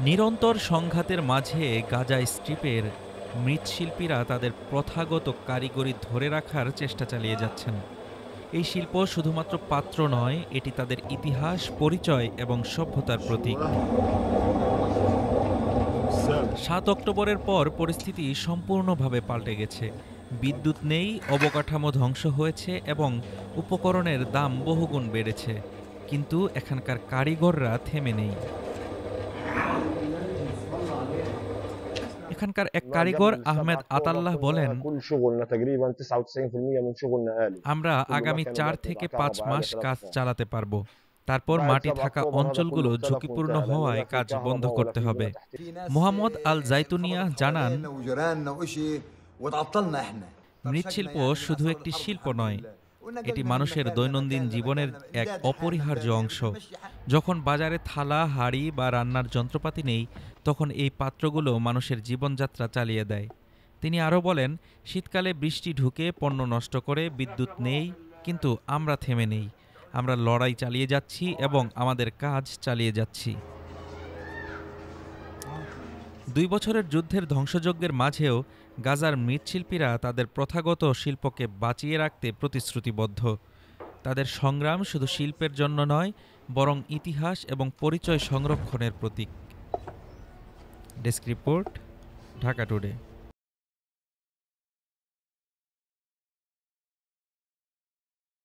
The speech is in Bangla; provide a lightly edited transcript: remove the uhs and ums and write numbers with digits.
নিরন্তর সংঘাতের মাঝে গাজা স্ট্রিপের মৃৎশিল্পীরা তাদের প্রথাগত কারিগরি ধরে রাখার চেষ্টা চালিয়ে যাচ্ছেন। এই শিল্প শুধুমাত্র পাত্র নয়, এটি তাদের ইতিহাস, পরিচয় এবং সভ্যতার প্রতীক। ৭ অক্টোবরের পর পরিস্থিতি সম্পূর্ণভাবে পাল্টে গেছে। বিদ্যুৎ নেই, অবকাঠামো ধ্বংস হয়েছে এবং উপকরণের দাম বহুগুণ বেড়েছে। কিন্তু এখানকার কারিগররা থেমে নেই। এখানকার এক কারিগর আহমেদ আতাল্লাহ বলেন, আমরা আগামী ৪ থেকে ৫ মাস কাজ চালাতে পারব। তারপর মাটি থাকা অঞ্চলগুলো ঝুঁকিপূর্ণ হওয়ায় কাজ বন্ধ করতে হবে। মোহাম্মদ আল জাইতুনিয়া জানান, মৃৎশিল্প শুধু একটি শিল্প নয়, এটি মানুষের দৈনন্দিন জীবনের এক অপরিহার্য অংশ। যখন বাজারে থালা, হাঁড়ি বা রান্নার যন্ত্রপাতি নেই, তখন এই পাত্রগুলো মানুষের জীবনযাত্রা চালিয়ে দেয়। তিনি আরও বলেন, শীতকালে বৃষ্টি ঢুকে পণ্য নষ্ট করে, বিদ্যুৎ নেই, কিন্তু আমরা থেমে নেই। আমরা লড়াই চালিয়ে যাচ্ছি এবং আমাদের কাজ চালিয়ে যাচ্ছি। ২ বছরের যুদ্ধের ধ্বংসযজ্ঞের মাঝেও গাজার মৃৎশিল্পীরা তাদের প্রথাগত শিল্পকে বাঁচিয়ে রাখতে প্রতিশ্রুতিবদ্ধ। তাদের সংগ্রাম শুধু শিল্পের জন্য নয়, বরং ইতিহাস এবং পরিচয় সংরক্ষণের প্রতীক। Desk report, Dhaka today.